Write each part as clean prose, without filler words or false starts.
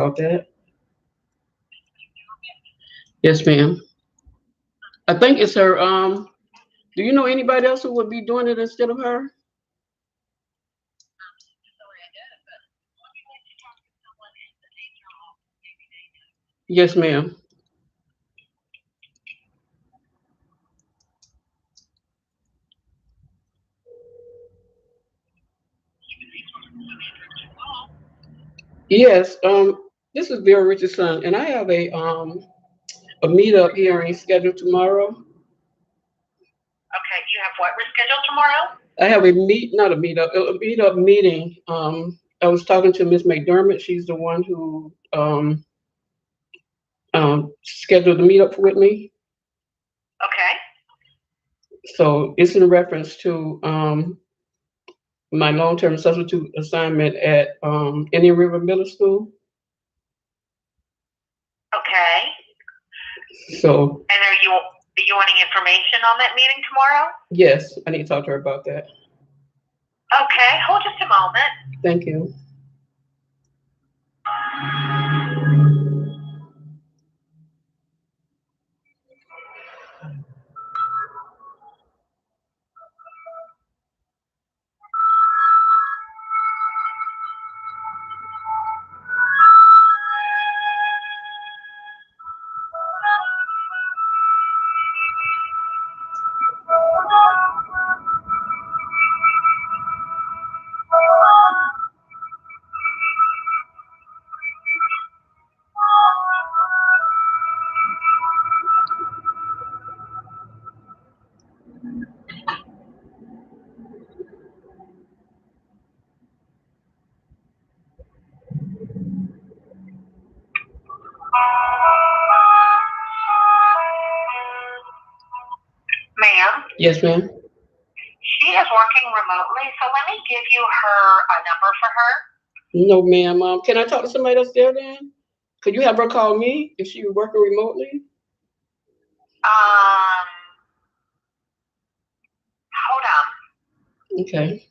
About that. Yes, ma'am. I think it's her. Do you know anybody else who would be doing it instead of her? Yes, ma'am. Yes. This is Vera Richardson, and I have a meetup hearing scheduled tomorrow. Okay, you have what rescheduled tomorrow? I have not a meetup, a meetup meeting. I was talking to Miss McDermott. She's the one who scheduled the meetup with me. Okay. So it's in reference to my long-term substitute assignment at Indian River Middle School. Okay. So And are you wanting information on that meeting tomorrow? yes, I need to talk to her about that. Okay, hold just a moment. Thank you. Ma'am? Yes, ma'am. She is working remotely, so let me give you a number for her. No, ma'am. Can I talk to somebody else there then? Could you have her call me if she was working remotely? Um, Hold on. Okay.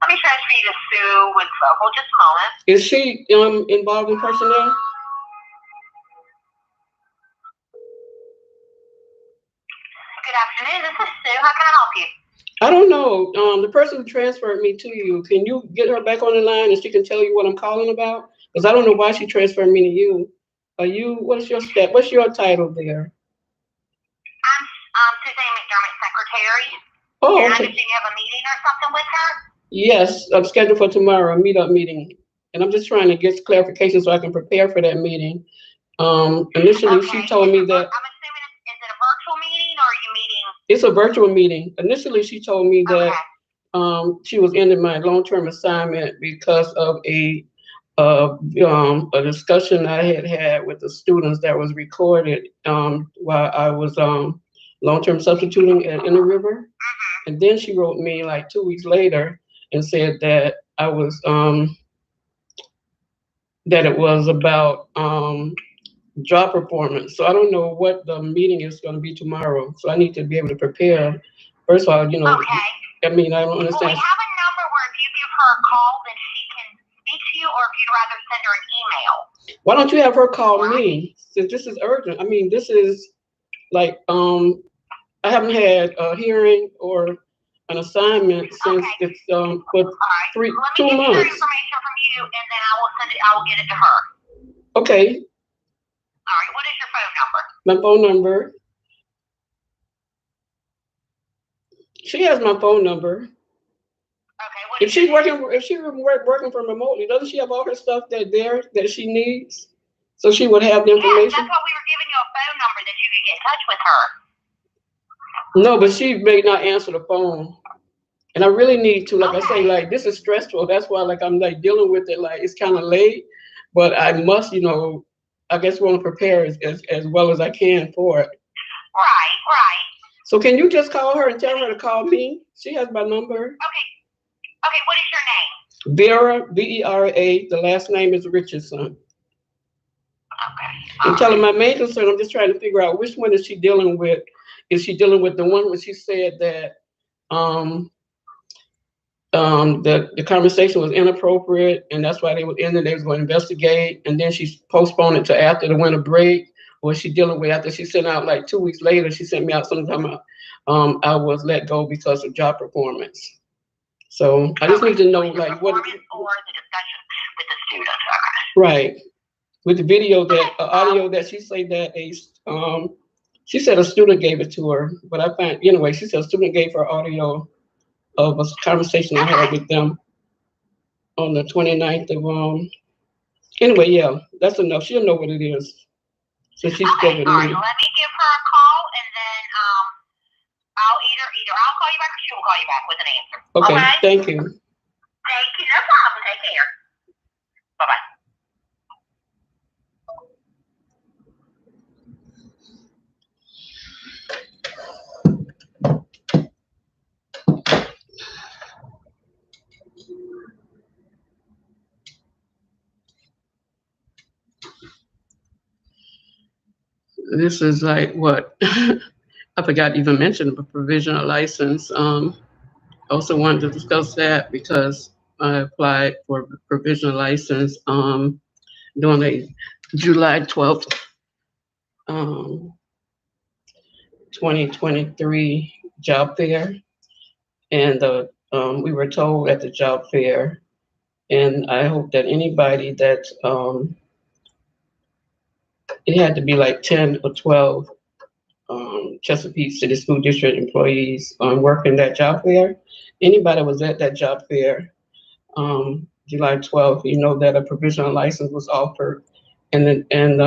Let me transfer you to Sue with hold just a moment. Is she involved in personnel? Good afternoon. This is Sue. How can I help you? I don't know. The person who transferred me to you, can you get her back on the line and she can tell you what I'm calling about? Because I don't know why she transferred me to you. What's your step? What's your title there? I'm Suzanne McDermott's secretary. Oh, And I okay. understand you have a meeting or something with her? Yes, I'm scheduled for tomorrow, a meetup meeting. And I'm just trying to get clarification so I can prepare for that meeting. Initially, she told me that. I'm assuming is it a virtual meeting or are you meeting? It's a virtual meeting. Initially, she told me that she was ending my long-term assignment because of a discussion I had with the students that was recorded while I was long-term substituting at Inner River. And then she wrote me like 2 weeks later and said that that it was about job performance. So I don't know what the meeting is going to be tomorrow. So I need to be able to prepare. First of all, Okay. I mean, I don't understand. Well, we have a number where if you give her a call, then she can speak to you, or if you'd rather send her an email. Why don't you have her call me? Since this is urgent. I mean, this is like I haven't had a hearing or an assignment since it's for 2 months. Let me get your information from you, and then I will get it to her. Okay. All right. What is your phone number? My phone number. She has my phone number. Okay. If she's working from remotely, doesn't she have all her stuff that she needs? So she would have the information. Yes, that's why we were giving you a phone number that you could get in touch with her. No, but she may not answer the phone. And I really need to, like I say, like this is stressful. That's why like I'm like dealing with it, like it's kind of late, but I must, I guess want to prepare as well as I can for it. Right. So can you just call her and tell her to call me? She has my number. Okay, what is your name? Vera, Vera. The last name is Richardson. Okay. And tell her my main concern, I'm just trying to figure out which one is she dealing with is she dealing with the one where she said that um, the conversation was inappropriate, and that's why they was in there. They was going to investigate, and then she postponed it to after the winter break. Or she dealing with after she sent out like 2 weeks later? She sent me out sometime. I was let go because of job performance. So I just need to know like what. Or the discussion with the students. Right. With the video that audio that she said that she said a student gave it to her, but I found anyway. She said a student gave her audio of a conversation I had with them on the 29th of anyway, yeah, that's enough. She'll know what it is. So she spoke with me. Let me give her a call and then I'll either I'll call you back or she will call you back with an answer. Okay. Thank you. Thank you. No problem. Take care. Bye-bye. This is like what I forgot to even mention the provisional license. Also wanted to discuss that because I applied for a provisional license during a July 12th, 2023 job fair. And we were told at the job fair, and I hope that anybody that it had to be like 10 or 12 Chesapeake City School District employees working that job fair. Anybody was at that job fair July 12th, you know that a provisional license was offered, and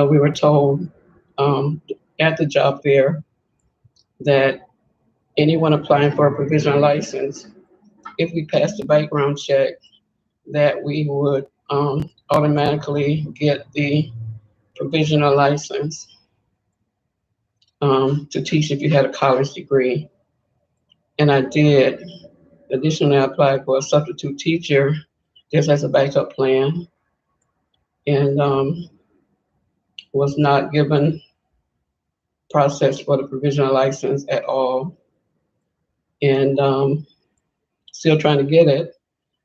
we were told at the job fair that anyone applying for a provisional license, if we passed the background check, that we would automatically get the provisional license to teach if you had a college degree. And I did. Additionally, I applied for a substitute teacher just as a backup plan, and was not given process for the provisional license at all. And still trying to get it.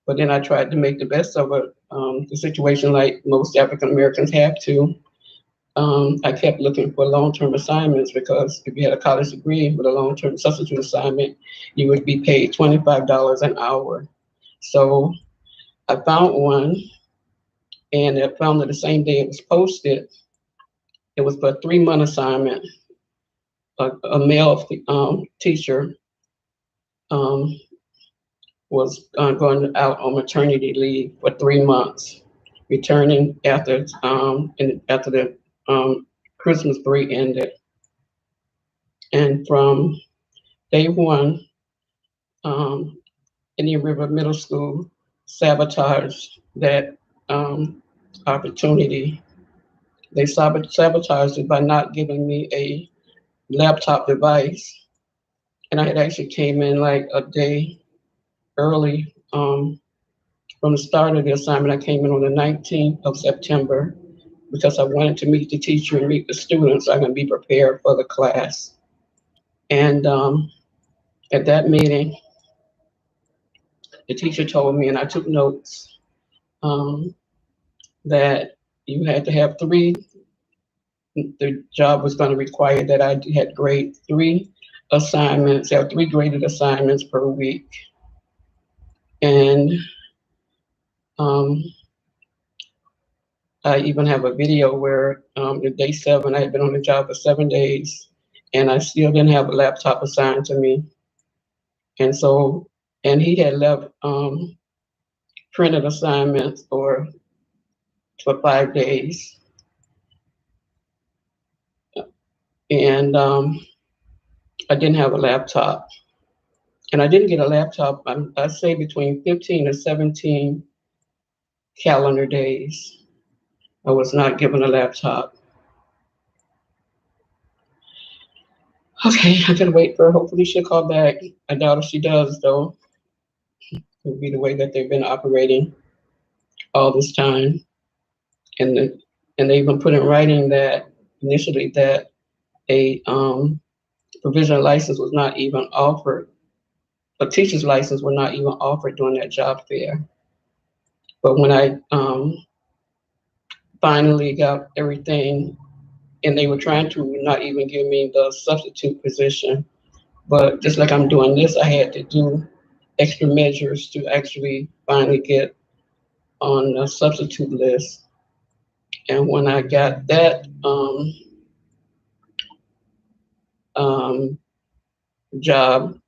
But then I tried to make the best of it, the situation like most African Americans have to. I kept looking for long-term assignments because if you had a college degree with a long-term substitute assignment, you would be paid $25 an hour. So I found one, and I found it the same day it was posted. It was for a 3-month assignment. A male teacher was going out on maternity leave for 3 months, returning after the Christmas break ended. And from day one, Indian River Middle School sabotaged that opportunity. They sabotaged it by not giving me a laptop device. And I had actually came in like a day early from the start of the assignment. I came in on the 19th of September because I wanted to meet the teacher and meet the students. I can be prepared for the class. And at that meeting, the teacher told me, and I took notes, that you had to have the job was going to require that I had grade 3 assignments, have 3 graded assignments per week. And I even have a video where the day 7, I had been on the job for 7 days, and I still didn't have a laptop assigned to me. And so, and he had left printed assignments for 5 days. And I didn't have a laptop. And I didn't get a laptop, I say between 15 and 17 calendar days. I was not given a laptop. Okay, I gotta wait for her. Hopefully she'll call back. I doubt if she does, though. It would be the way that they've been operating all this time. And they even put in writing that initially that a provisional license was not even offered. A teacher's license was not even offered during that job fair. But when I finally got everything, and they were trying to not even give me the substitute position, but just like I'm doing this, I had to do extra measures to actually finally get on the substitute list. And when I got that um, job,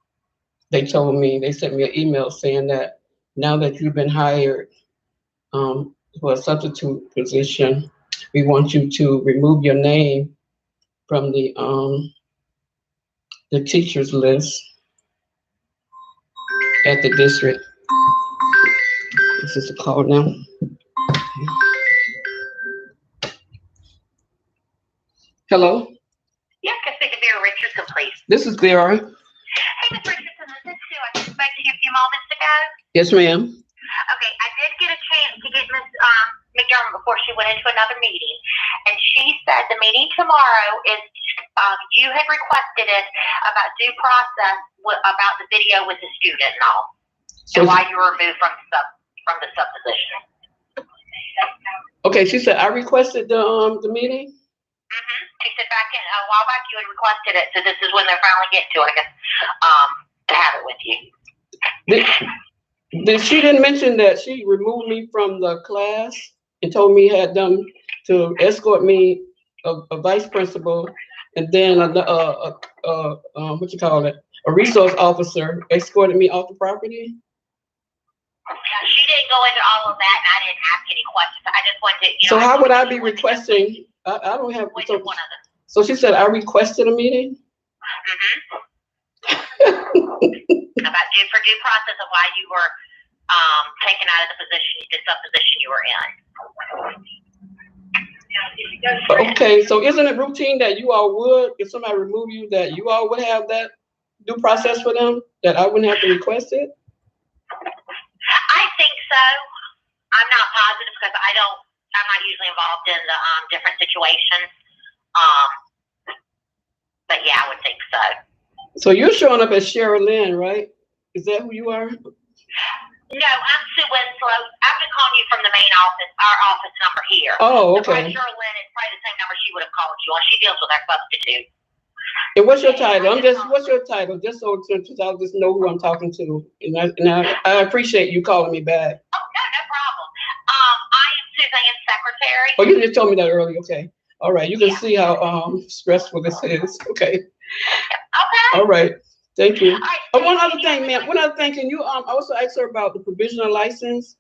they sent me an email saying that now that you've been hired for a substitute position, we want you to remove your name from the teachers list at the district. This is the call now. Hello, Yes, can I speak to Vera Richardson, please? this is Vera. Hey, Ms. Richardson, this is Sue. I just spoke to you a few moments ago. Yes, ma'am. Okay, I did get a chance to get Ms. McDermott before she went into another meeting, and she said the meeting tomorrow is, you had requested it about due process about the video with the student and all, So, and why you were removed from the subposition. okay, she said I requested the meeting. She said back in a while back you had requested it, so this is when they're finally getting to it, I guess, to have it with you. She didn't mention that she removed me from the class and told me had them to escort me a vice principal and then what you call it, a resource officer escorted me off the property. She didn't go into all of that, and I didn't ask any questions. I just wanted to, So how would I be requesting? I don't have. Which is one of them. So she said I requested a meeting. About due process of why you were taken out of the subposition you were in. Okay, so isn't it routine that you all would, if somebody remove you, that you all would have that due process for them, that I wouldn't have to request it? I think so. I'm not positive because I'm not usually involved in the different situations. But yeah, I would think so. So you're showing up as Cheryl Lynn, right? Is that who you are? No, I'm Sue Winslow. I've been calling you from the main office, our office number here. Oh, So okay. Cheryl Lynn is probably the same number she would have called you on. She deals with our substitute. And what's your title? What's your title? Just so I'll just know who I'm talking to. And I appreciate you calling me back. Oh, no problem. I am Suzanne's secretary. Oh, you just told me that earlier. Okay. All right. You can see how stressful this is. Okay. Okay. All right. Thank you. All right. Oh, one other thing, ma'am. One other thing. Can you also ask her about the provisional license?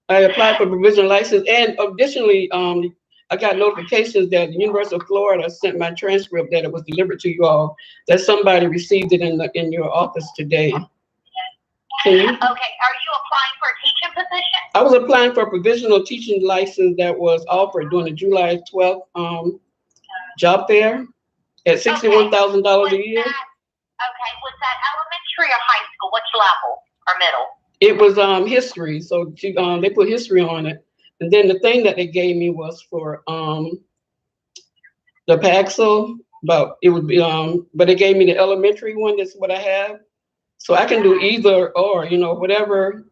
I applied for provisional license, and additionally, I got notifications that the University of Florida sent my transcript that it was delivered to you all. That somebody received it in your office today. Can you? Okay. Are you applying for a teaching position? I was applying for a provisional teaching license that was offered during the July 12th job fair at $61,000 a year. Okay, was that elementary or high school? Which level or middle? It was history, so they put history on it, and then the thing that they gave me was for the Paxil, but it would be but they gave me the elementary one. That's what I have, so I can do either or, whatever.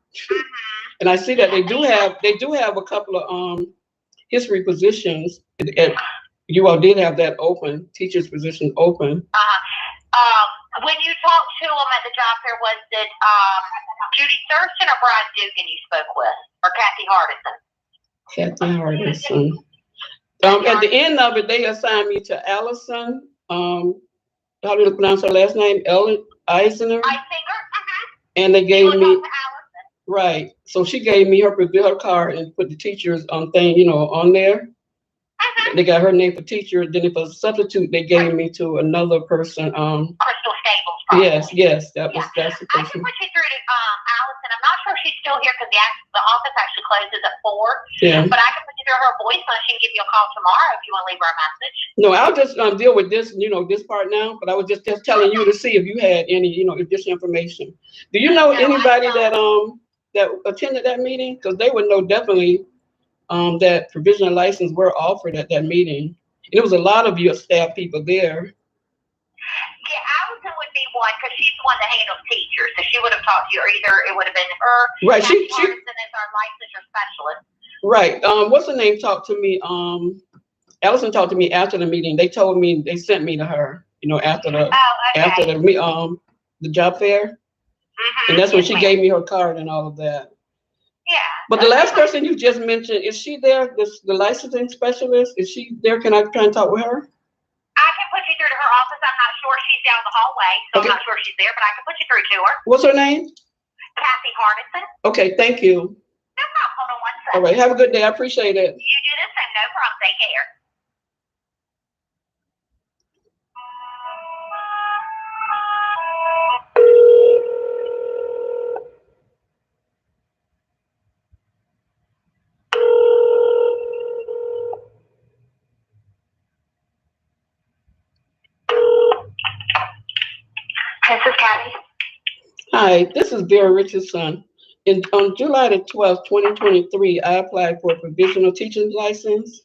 And I see that they do have a couple of history positions. You all did have that open, teachers position open. When you talked to them at the job fair, was it Judy Thurston or Brian Dugan you spoke with, or Kathy Hardison? Kathy Hardison. At the end of it, they assigned me to Allison. How do you pronounce her last name? Eisinger. And they gave me right. So she gave me her card and put the teacher's thing, on there. They got her name for teacher. Then for substitute, they gave me to another person. Crystal Stables. Probably. Yes, that's the person. I can put you through to Allison. I'm not sure if she's still here because the office actually closes at 4. Yeah. But I can put you through her voicemail. She can give you a call tomorrow if you want to leave her a message. No, I'll just deal with this, this part now. But I was just telling you to see if you had any, additional information. Do you know anybody that attended that meeting? Because they would know definitely that provisional license were offered at that meeting. And there was a lot of your staff people there. Yeah, one, because she's the one that handles teachers, so she would have talked to you, or either it would have been her. Right. Kathy Hardison is our licensure specialist. Right. What's the name? Talked to me. Allison talked to me after the meeting. They told me they sent me to her. You know, after the job fair, and that's when she gave me her card and all of that. Yeah. But the last person you just mentioned, is she there? The licensing specialist, is she there? Can I try and talk with her? I can put you through to her office. I'm not sure she's down the hallway, so I'm not sure she's there, but I can put you through to her. What's her name? Kathy Hardison. Okay, thank you. No problem. Hold on 1 second. All right, have a good day. I appreciate it. You do the same. No problem. Take care. This is Kathy. Hi, this is Vera Richardson. On July the 12th, 2023, I applied for a provisional teaching license.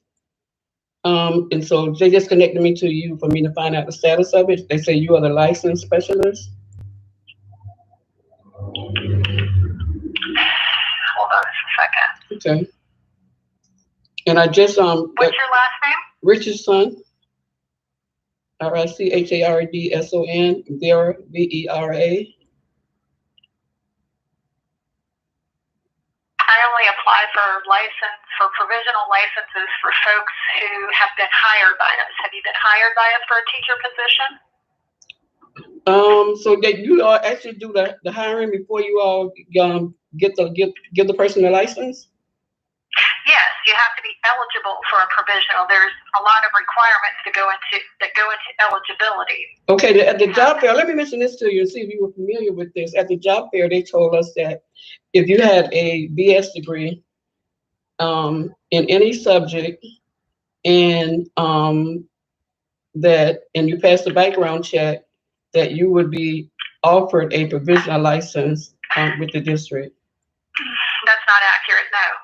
And so they just connected me to you for me to find out the status of it. They say you are the license specialist. Hold on just a second. Okay. And I just What's your last name? Richardson. Richardson, Vera, Vera. I only apply for provisional licenses for folks who have been hired by us. Have you been hired by us for a teacher position? So that you all actually do the hiring before you all give the person a license? Yes, you have to be eligible for a provisional. There's a lot of requirements that go into eligibility. Okay, at the job fair, let me mention this to you and see if you were familiar with this. At the job fair, they told us that if you had a BS degree in any subject and you passed the background check, that you would be offered a provisional license with the district. That's not accurate, no.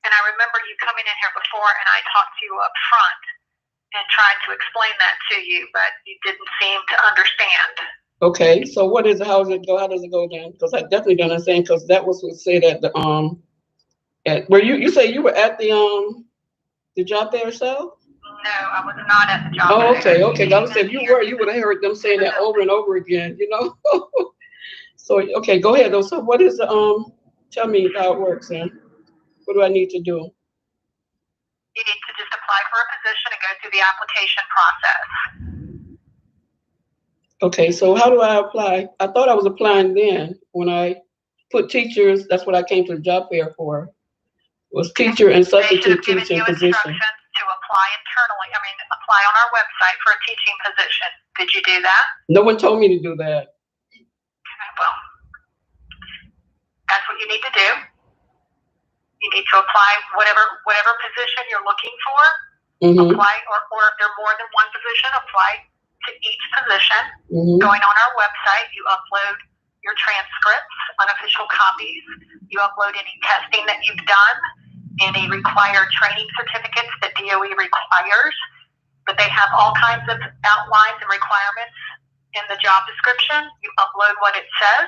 And I remember you coming in here before and I talked to you up front and tried to explain that to you, but you didn't seem to understand. Okay, so how does it go? How does it go then? Because I definitely don't understand, because that was what said at the where you say you were at the job fair yourself? No, I was not at the job fair. Oh, okay. I was saying if you were, you would have heard them saying that over and over again, you know? So, okay, go ahead though. So what is tell me how it works then. What do I need to do? You need to just apply for a position and go through the application process. Okay, so how do I apply? I thought I was applying then when I put teachers, that's what I came to the job fair for, was teacher and substitute teaching position. To apply internally, apply on our website for a teaching position. Did you do that? No one told me to do that. Well, that's what you need to do. You need to apply whatever position you're looking for. Mm-hmm. Apply, or if there are more than one position, apply to each position. Mm-hmm. Going on our website, you upload your transcripts, unofficial copies. You upload any testing that you've done, any required training certificates that DOE requires. But they have all kinds of outlines and requirements in the job description. You upload what it says.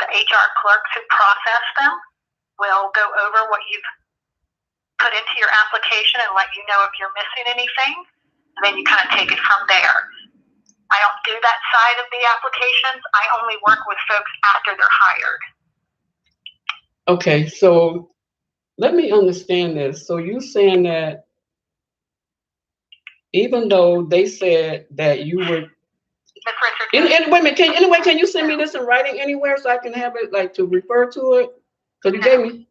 The HR clerks who process them will go over what you've put into your application and let you know if you're missing anything. And then you kind of take it from there. I don't do that side of the applications. I only work with folks after they're hired. Okay, so let me understand this. So you're saying that even though they said that you were, wait a minute, can you send me this in writing anywhere so I can have it like to refer to it? Because you gave me.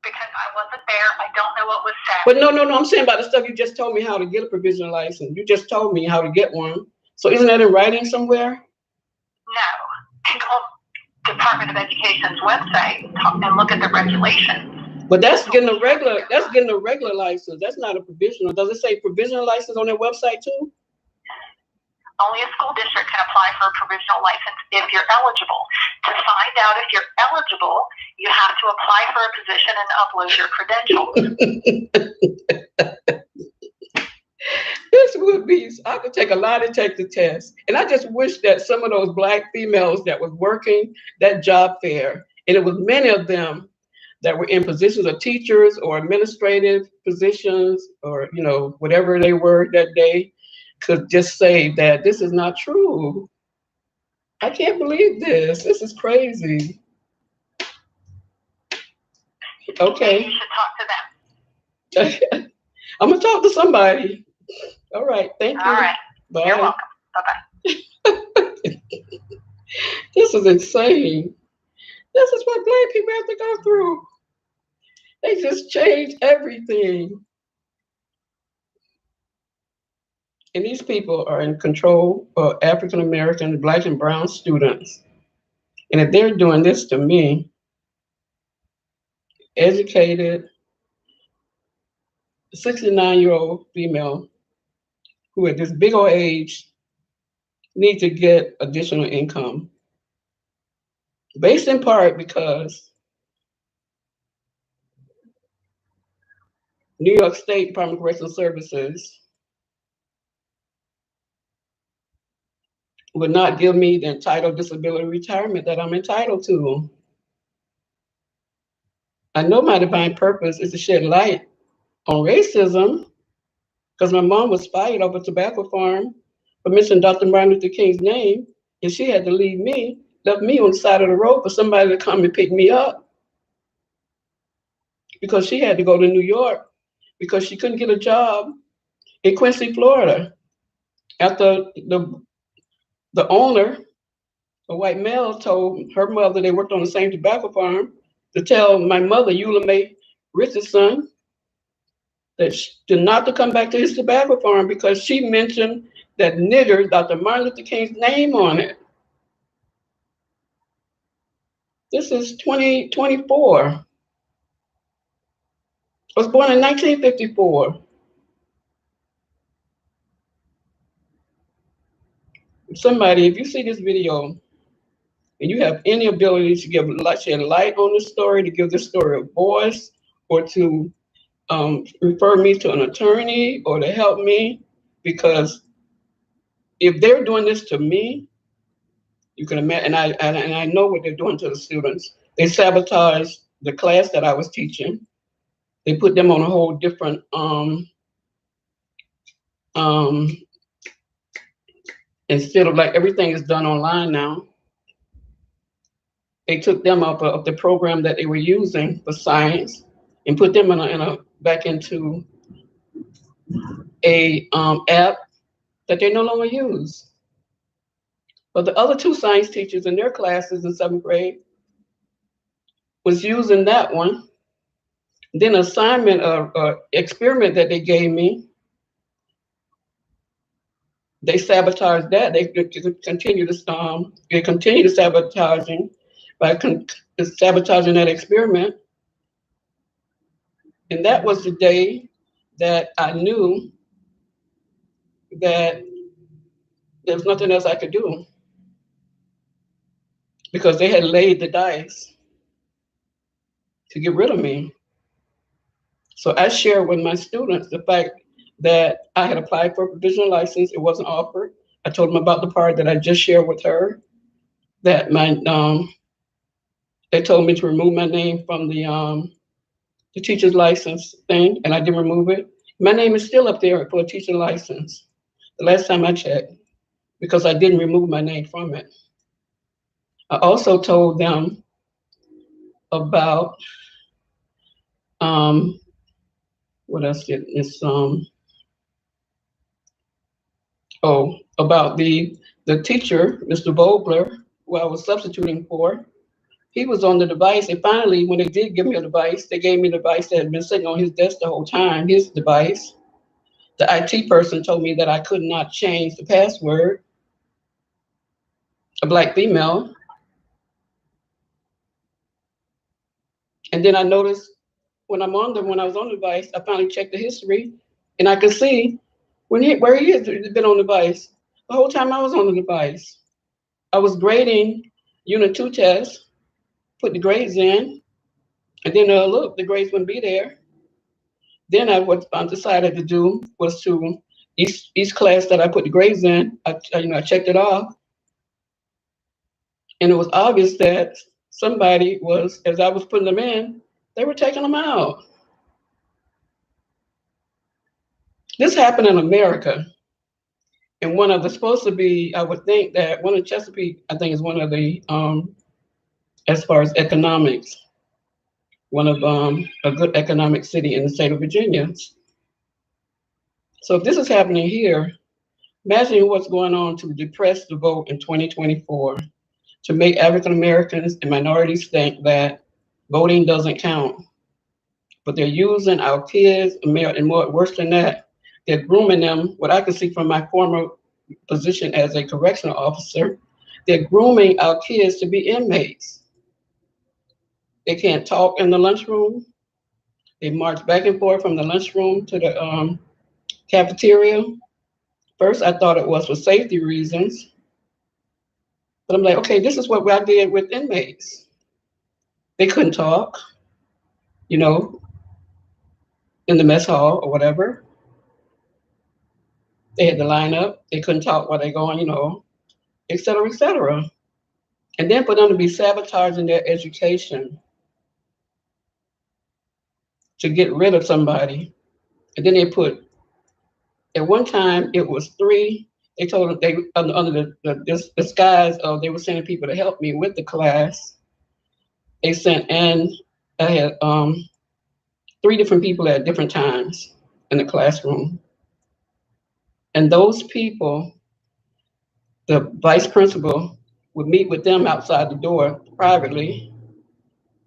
Because I wasn't there, I don't know what was said. But no, I'm saying about the stuff you just told me how to get a provisional license. You just told me how to get one. So isn't that in writing somewhere? No. You go to Department of Education's website and look at the regulations. But that's getting a regular license. That's not a provisional. Does it say provisional license on their website too? Only a school district can apply for a provisional license if you're eligible. To find out if you're eligible, you have to apply for a position and upload your credentials. I could take a lie detector test. And I just wish that some of those black females that was working that job fair, and it was many of them that were in positions of teachers or administrative positions or, whatever they were that day, could just say that this is not true. I can't believe this. This is crazy. Okay. You should talk to them. I'm going to talk to somebody. All right. Thank you. All right. Bye. You're welcome. Bye-bye. This is insane. This is what black people have to go through. They just changed everything. And these people are in control of African American, black, and brown students. And if they're doing this to me, educated, 69-year-old female who at this big old age need to get additional income, based in part because New York State Department of Correctional Services would not give me the entitled disability retirement that I'm entitled to. I know my divine purpose is to shed light on racism, because my mom was fired off a tobacco farm for mentioning Dr. Martin Luther King's name, and she had to left me on the side of the road for somebody to come and pick me up, because she had to go to New York because she couldn't get a job in Quincy, Florida. After the owner, a white male, told her mother, they worked on the same tobacco farm, to tell my mother, Eula Mae Richardson, that not to come back to his tobacco farm because she mentioned that nigger, Dr. Martin Luther King's name on it. This is 2024. I was born in 1954. Somebody, if you see this video and you have any ability to shed light on this story, to give this story a voice, or to refer me to an attorney or to help me, because if they're doing this to me, you can imagine, and I know what they're doing to the students. They sabotage the class that I was teaching. They put them on a whole different instead of, like, everything is done online now. They took them off of the program that they were using for science and put them back into a app that they no longer use. But the other two science teachers in their classes in 7th grade was using that one. Then assignment experiment that they gave me, they sabotaged that. They continue to sabotaging by sabotaging that experiment. And that was the day that I knew that there was nothing else I could do, because they had laid the dice to get rid of me. So I shared with my students the fact that I had applied for a provisional license. It wasn't offered. I told them about the part that I just shared with her, that they told me to remove my name from the teacher's license thing, and I didn't remove it. My name is still up there for a teacher license, the last time I checked, because I didn't remove my name from it. I also told them about what else did it's about the teacher, Mr. Vogler, who I was substituting for. He was on the device, and finally, when they did give me a device, they gave me a device that had been sitting on his desk the whole time, his device. The IT person told me that I could not change the password, a black female. And then I noticed when I was on the device, I finally checked the history, and I could see where he had been on the device. The whole time I was on the device, I was grading Unit 2 tests, put the grades in, and then look, the grades wouldn't be there. Then what I decided to do was to each class that I put the grades in, I checked it off, and it was obvious that somebody was, as I was putting them in, they were taking them out. This happened in America, and one of the supposed to be, I would think that one of Chesapeake, I think is one of the as far as economics, one of a good economic city in the state of Virginia. So if this is happening here, imagine what's going on to depress the vote in 2024, to make African Americans and minorities think that voting doesn't count. But they're using our kids, and more worse than that, they're grooming them. What I can see from my former position as a correctional officer, they're grooming our kids to be inmates. They can't talk in the lunchroom. They march back and forth from the lunchroom to the cafeteria. First, I thought it was for safety reasons, but I'm like, okay, this is what I did with inmates. They couldn't talk, you know, in the mess hall or whatever. They had to line up. They couldn't talk while they're going, et cetera, et cetera. And then for them to be sabotaging their education to get rid of somebody. And then they put, at one time, it was 3. They told them they under the disguise of they were sending people to help me with the class. They sent in, I had 3 different people at different times in the classroom. And those people, the vice principal would meet with them outside the door privately.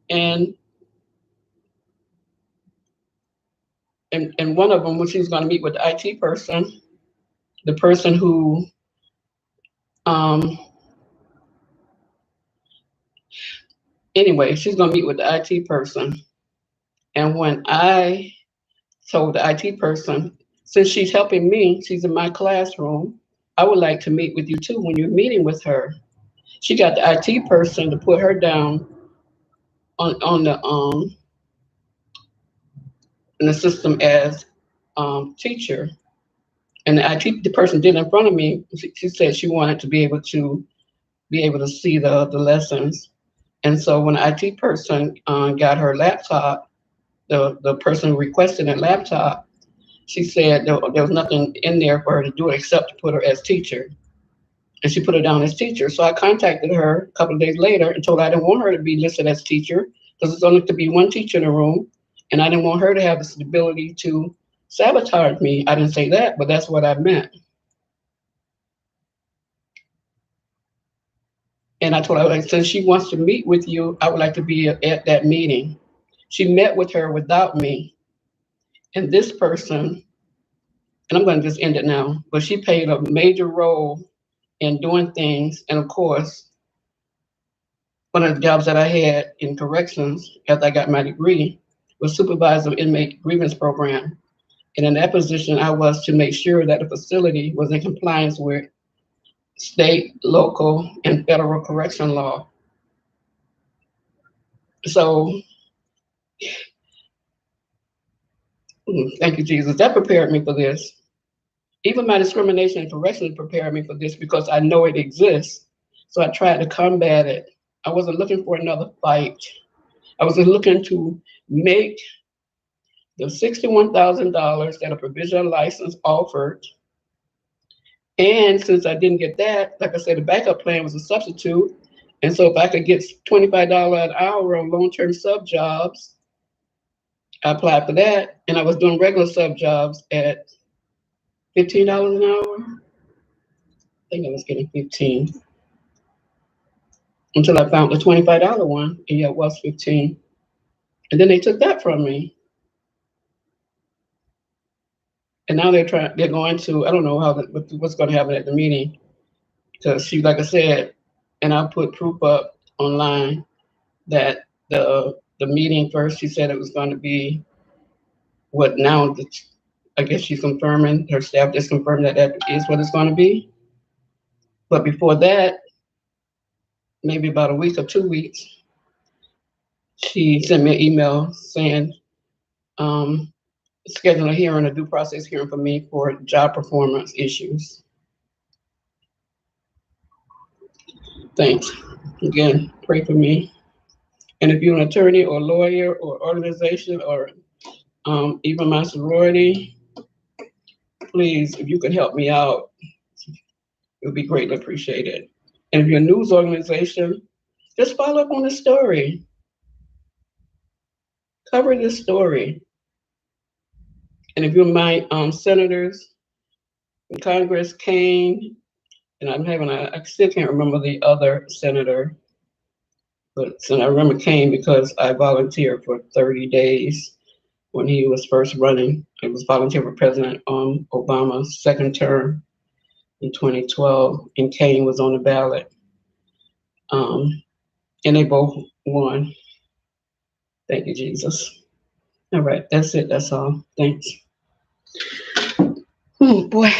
And one of them, when she was going to meet with the IT person, the person who, anyway, she's going to meet with the IT person. And when I told the IT person, since she's helping me, she's in my classroom, I would like to meet with you too when you're meeting with her. She got the IT person to put her down on the in the system as teacher. And the person did in front of me. She said she wanted to be able to see the lessons. And so when the IT person got her laptop, the person who requested a laptop, she said there was nothing in there for her to do except to put her as teacher. And she put her down as teacher. So I contacted her a couple of days later and told her I didn't want her to be listed as teacher because it's only to be one teacher in the room. And I didn't want her to have this ability to sabotage me. I didn't say that, but that's what I meant. And I told her, like, since she wants to meet with you, I would like to be at that meeting. She met with her without me. And this person, and I'm going to just end it now, but she played a major role in doing things. And of course, one of the jobs that I had in corrections after I got my degree was supervisor of inmate grievance program. And in that position, I was to make sure that the facility was in compliance with state, local, and federal correction law. So, thank you, Jesus. That prepared me for this. Even my discrimination and correction prepared me for this because I know it exists. So I tried to combat it. I wasn't looking for another fight. I was looking to make the $61,000 that a provisional license offered. And since I didn't get that, like I said, the backup plan was a substitute. And so if I could get $25 an hour on long-term sub jobs, I applied for that. And I was doing regular sub jobs at $15 an hour. I think I was getting 15 until I found the $25 one, and yeah, it was 15. And then they took that from me. And now they're going to, I don't know what's going to happen at the meeting. Because she, like I said, and I put proof up online that the meeting first, she said it was going to be what now, I guess she's confirming, her staff just confirmed that is what it's going to be. But before that, maybe about a week or 2 weeks, she sent me an email saying schedule a hearing, a due process hearing for me for job performance issues. Thanks. Again, pray for me. And if you're an attorney or lawyer or organization or even my sorority, please, if you could help me out, it would be greatly appreciated. And if you're a news organization, just follow up on the story. Cover this story. And if you're my senators in Congress, Kane, and I still can't remember the other senator, but I remember Kane because I volunteered for 30 days when he was first running. I was volunteer for President Obama's second term in 2012, and Kane was on the ballot. And they both won. Thank you, Jesus. All right, that's it. That's all. Thanks. Oh boy.